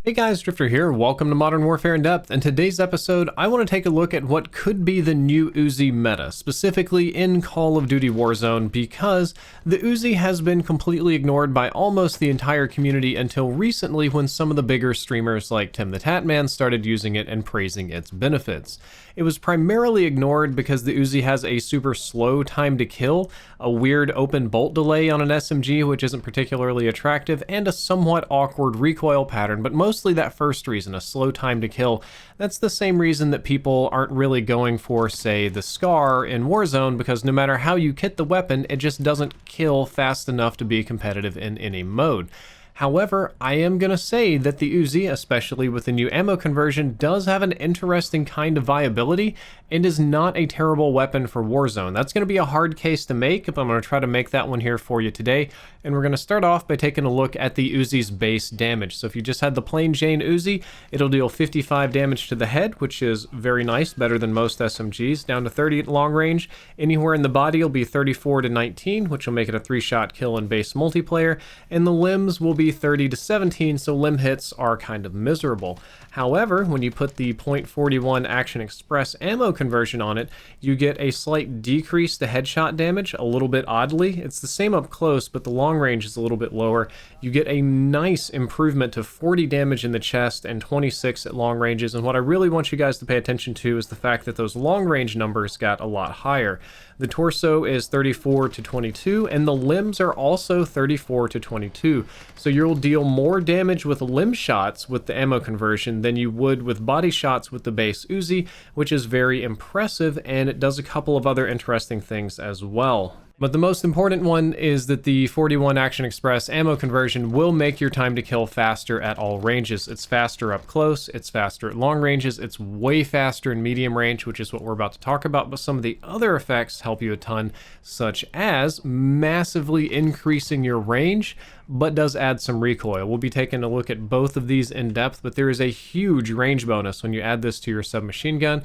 Hey guys, Drifter here. Welcome to Modern Warfare in Depth. In today's episode, I want to take a look at what could be the new Uzi meta, specifically in Call of Duty Warzone, because the Uzi has been completely ignored by almost the entire community until recently when some of the bigger streamers like Tim the Tatman started using it and praising its benefits. It was primarily ignored because the Uzi has a super slow time to kill, a weird open bolt delay on an SMG which isn't particularly attractive, and a somewhat awkward recoil pattern, but mostly that first reason, a slow time to kill. That's the same reason that people aren't really going for, say, the Scar in Warzone, because no matter how you kit the weapon, it just doesn't kill fast enough to be competitive in any mode. However, I am going to say that the Uzi, especially with the new ammo conversion, does have an interesting kind of viability and is not a terrible weapon for Warzone. That's going to be a hard case to make, but I'm going to try to make that one here for you today. And we're going to start off by taking a look at the Uzi's base damage. So if you just had the plain Jane Uzi, it'll deal 55 damage to the head, which is very nice, better than most SMGs, down to 30 at long range. Anywhere in the body will be 34 to 19, which will make it a 3-shot kill in base multiplayer, and the limbs will be 30 to 17, so limb hits are kind of miserable. However, when you put the .41 Action Express ammo conversion on it, you get a slight decrease to headshot damage, a little bit oddly. It's the same up close, but the long range is a little bit lower. You get a nice improvement to 40 damage in the chest and 26 at long ranges, and what I really want you guys to pay attention to is the fact that those long range numbers got a lot higher. The torso is 34 to 22, and the limbs are also 34 to 22. So you'll deal more damage with limb shots with the ammo conversion than you would with body shots with the base Uzi, which is very impressive, and it does a couple of other interesting things as well. But the most important one is that the 41 Action Express ammo conversion will make your time to kill faster at all ranges. It's faster up close, it's faster at long ranges, it's way faster in medium range, which is what we're about to talk about, but some of the other effects help you a ton, such as massively increasing your range, but does add some recoil. We'll be taking a look at both of these in depth, but there is a huge range bonus when you add this to your submachine gun.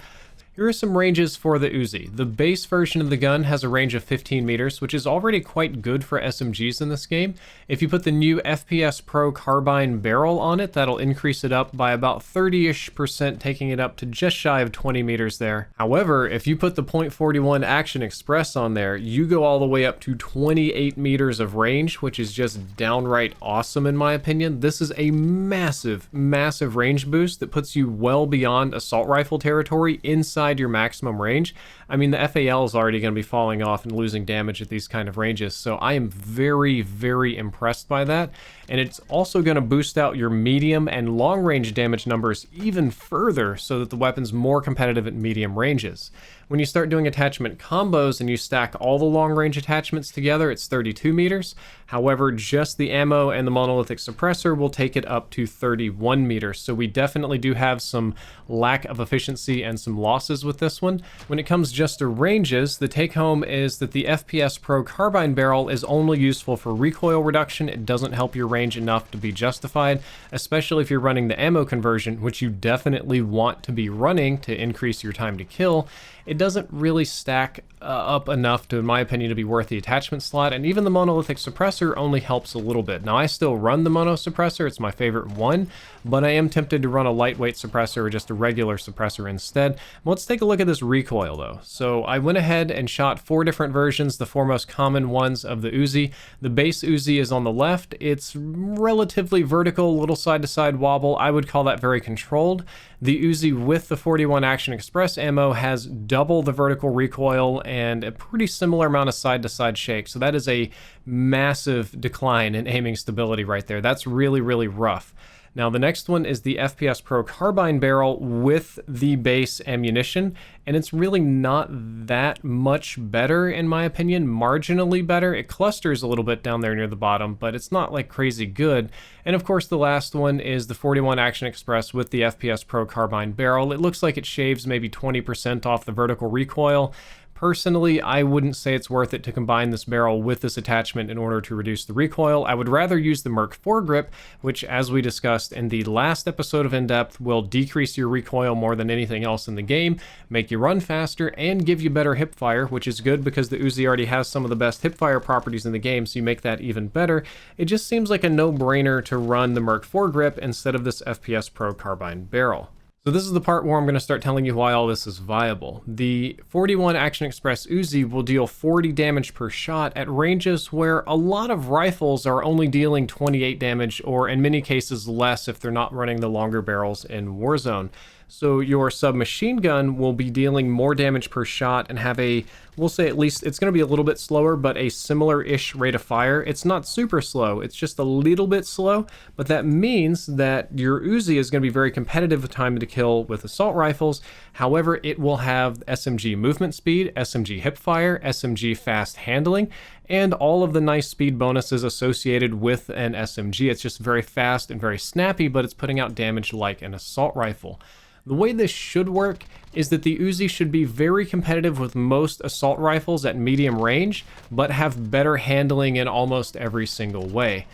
Here are some ranges for the Uzi. The base version of the gun has a range of 15 meters, which is already quite good for SMGs in this game. If you put the new FPS Pro carbine barrel on it, that'll increase it up by about 30-ish%, taking it up to just shy of 20 meters there. However, if you put the .41 Action Express on there, you go all the way up to 28 meters of range, which is just downright awesome in my opinion. This is a massive, massive range boost that puts you well beyond assault rifle territory inside your maximum range. I mean, the FAL is already going to be falling off and losing damage at these kind of ranges, so I am very, very impressed by that. And it's also going to boost out your medium and long range damage numbers even further so that the weapon's more competitive at medium ranges. When you start doing attachment combos and you stack all the long range attachments together, it's 32 meters. However, just the ammo and the monolithic suppressor will take it up to 31 meters. So we definitely do have some lack of efficiency and some losses with this one. When it comes just to ranges, the take home is that the FPS Pro carbine barrel is only useful for recoil reduction. It doesn't help your range enough to be justified, especially if you're running the ammo conversion, which you definitely want to be running to increase your time to kill. It doesn't really stack up enough to, in my opinion, to be worth the attachment slot, and even the monolithic suppressor only helps a little bit. Now, I still run the mono suppressor, it's my favorite one, but I am tempted to run a lightweight suppressor or just a regular suppressor instead. Let's take a look at this recoil though. So I went ahead and shot 4 different versions, the 4 most common ones of the Uzi. The base Uzi is on the left. It's relatively vertical, little side-to-side wobble. I would call that very controlled. The Uzi with the 41 Action Express ammo has double the vertical recoil and a pretty similar amount of side-to-side shake. So that is a massive decline in aiming stability right there. That's really, really rough. Now, the next one is the FPS Pro carbine barrel with the base ammunition, and it's really not that much better in my opinion, marginally better. It clusters a little bit down there near the bottom, but it's not like crazy good. And of course, the last one is the 41 Action Express with the FPS Pro carbine barrel. It looks like it shaves maybe 20% off the vertical recoil. Personally, I wouldn't say it's worth it to combine this barrel with this attachment in order to reduce the recoil. I would rather use the Merc foregrip, which, as we discussed in the last episode of In Depth, will decrease your recoil more than anything else in the game, make you run faster, and give you better hipfire, which is good because the Uzi already has some of the best hipfire properties in the game, so you make that even better. It just seems like a no-brainer to run the Merc foregrip instead of this FPS Pro carbine barrel. So this is the part where I'm going to start telling you why all this is viable. The 41 Action Express Uzi will deal 40 damage per shot at ranges where a lot of rifles are only dealing 28 damage, or in many cases less if they're not running the longer barrels in Warzone. So your submachine gun will be dealing more damage per shot and have a, we'll say at least, it's going to be a little bit slower, but a similar-ish rate of fire. It's not super slow, it's just a little bit slow, but that means that your Uzi is going to be very competitive with time to kill with assault rifles. However, it will have SMG movement speed, SMG hipfire, SMG fast handling, and all of the nice speed bonuses associated with an SMG. It's just very fast and very snappy, but it's putting out damage like an assault rifle. The way this should work is that the Uzi should be very competitive with most assault rifles at medium range, but have better handling in almost every single way.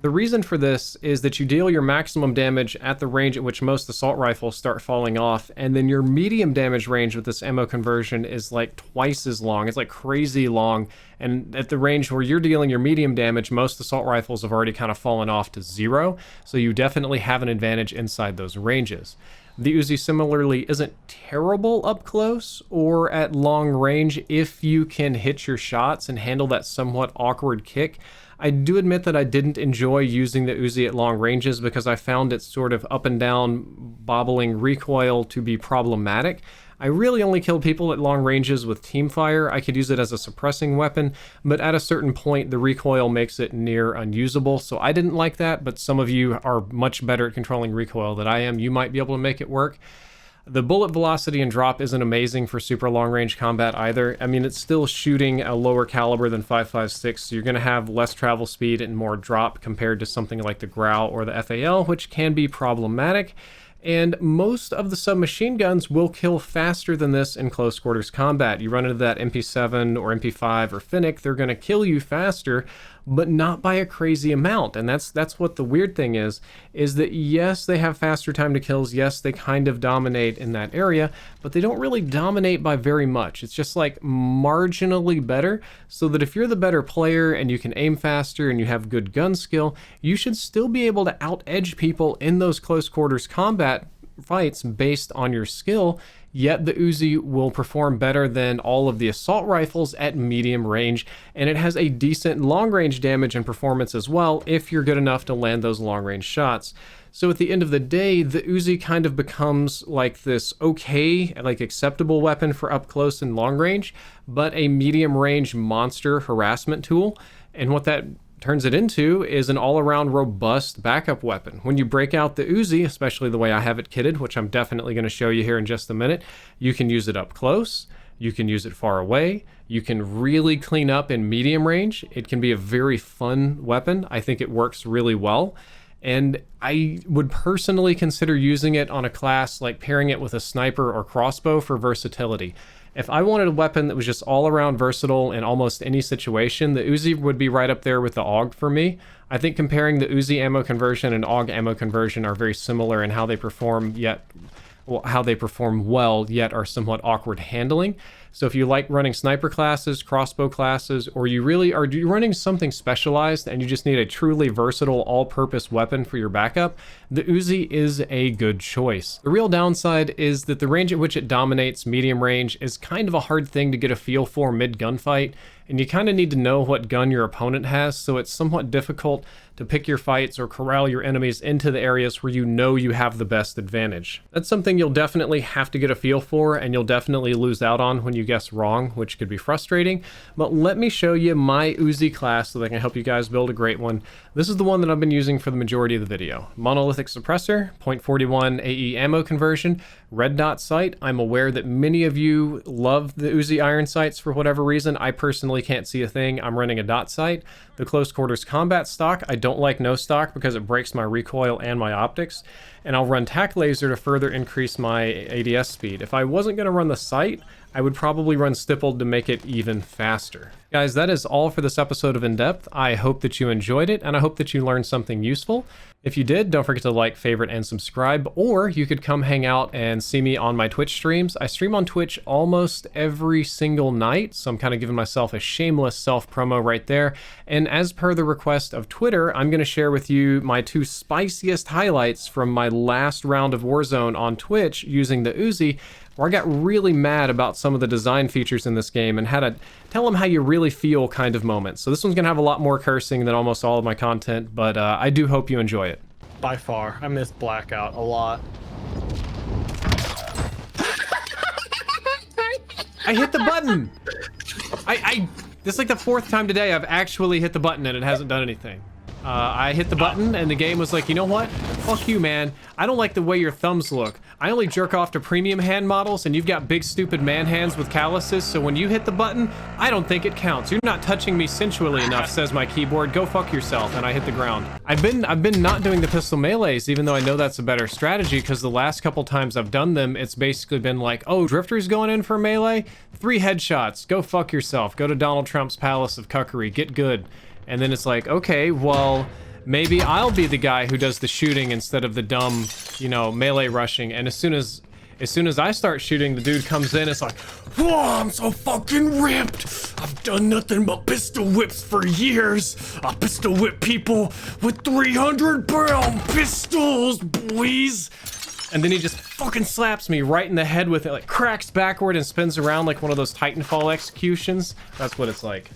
The reason for this is that you deal your maximum damage at the range at which most assault rifles start falling off, and then your medium damage range with this ammo conversion is like twice as long. It's like crazy long, and at the range where you're dealing your medium damage, most assault rifles have already kind of fallen off to 0, so you definitely have an advantage inside those ranges. The Uzi similarly isn't terrible up close or at long range if you can hit your shots and handle that somewhat awkward kick. I do admit that I didn't enjoy using the Uzi at long ranges because I found its sort of up and down bobbling recoil to be problematic. I really only killed people at long ranges with teamfire. I could use it as a suppressing weapon, but at a certain point the recoil makes it near unusable, so I didn't like that, but some of you are much better at controlling recoil than I am. You might be able to make it work. The bullet velocity and drop isn't amazing for super long range combat either. I mean, it's still shooting a lower caliber than 5.56, so you're going to have less travel speed and more drop compared to something like the Grau or the FAL, which can be problematic. And most of the submachine guns will kill faster than this in close quarters combat. You run into that MP7 or MP5 or Finnick, they're going to kill you faster, but not by a crazy amount. And that's what the weird thing is that yes, they have faster time to kills, yes, they kind of dominate in that area, but they don't really dominate by very much. It's just like marginally better, so that if you're the better player and you can aim faster and you have good gun skill, you should still be able to out-edge people in those close quarters combat fights based on your skill, yet the Uzi will perform better than all of the assault rifles at medium range, and it has a decent long range damage and performance as well if you're good enough to land those long range shots. So at the end of the day, the Uzi kind of becomes like this okay, like acceptable weapon for up close and long range, but a medium range monster harassment tool. And what that turns it into is an all-around robust backup weapon. When you break out the Uzi, especially the way I have it kitted, which I'm definitely going to show you here in just a minute, you can use it up close, you can use it far away, you can really clean up in medium range. It can be a very fun weapon. I think it works really well. And I would personally consider using it on a class like pairing it with a sniper or crossbow for versatility. If I wanted a weapon that was just all around versatile in almost any situation, the Uzi would be right up there with the AUG for me. I think comparing the Uzi ammo conversion and AUG ammo conversion are very similar in how they perform, yet how they perform well, yet are somewhat awkward handling. So if you like running sniper classes, crossbow classes, or you really are running something specialized and you just need a truly versatile all-purpose weapon for your backup, the Uzi is a good choice. The real downside is that the range at which it dominates medium range is kind of a hard thing to get a feel for mid-gunfight, and you kind of need to know what gun your opponent has, so it's somewhat difficult to pick your fights or corral your enemies into the areas where you know you have the best advantage. That's something you'll definitely have to get a feel for, and you'll definitely lose out on when you guess wrong, which could be frustrating. But let me show you my Uzi class so that I can help you guys build a great one. This is the one that I've been using for the majority of the video. Monolithic suppressor, .41 AE ammo conversion, red dot sight. I'm aware that many of you love the Uzi iron sights for whatever reason. I personally can't see a thing. I'm running a dot sight. The close quarters combat stock. I don't like no stock because it breaks my recoil and my optics. And I'll run tac laser to further increase my ADS speed. If I wasn't going to run the sight, I would probably run stippled to make it even faster. Guys, that is all for this episode of In Depth. I hope that you enjoyed it, and I hope that you learned something useful. If you did, don't forget to like, favorite, and subscribe, or you could come hang out and see me on my Twitch streams. I stream on Twitch almost every single night, so I'm kind of giving myself a shameless self-promo right there. And as per the request of Twitter, I'm going to share with you my 2 spiciest highlights from my last round of Warzone on Twitch using the Uzi, where I got really mad about some of the design features in this game and had a tell them how you really feel kind of moment. So this one's gonna have a lot more cursing than almost all of my content, but I do hope you enjoy it. By far, I miss Blackout a lot. I hit the button! This is like the 4th time today I've actually hit the button and it hasn't done anything. I hit the button and the game was like, you know what? Fuck you, man. I don't like the way your thumbs look. I only jerk off to premium hand models and you've got big stupid man hands with calluses, so when you hit the button, I don't think it counts. You're not touching me sensually enough, says my keyboard. Go fuck yourself, and I hit the ground. I've been not doing the pistol melees, even though I know that's a better strategy, because the last couple times I've done them, it's basically been like, oh, Drifter's going in for a melee? 3 headshots. Go fuck yourself. Go to Donald Trump's Palace of Cuckery. Get good. And then it's like, okay, well, maybe I'll be the guy who does the shooting instead of the dumb, you know, melee rushing. And as soon as I start shooting, the dude comes in, it's like, whoa, I'm so fucking ripped. I've done nothing but pistol whips for years. I pistol whip people with 300-pound pistols, boys. And then he just fucking slaps me right in the head with it, like cracks backward and spins around like one of those Titanfall executions. That's what it's like.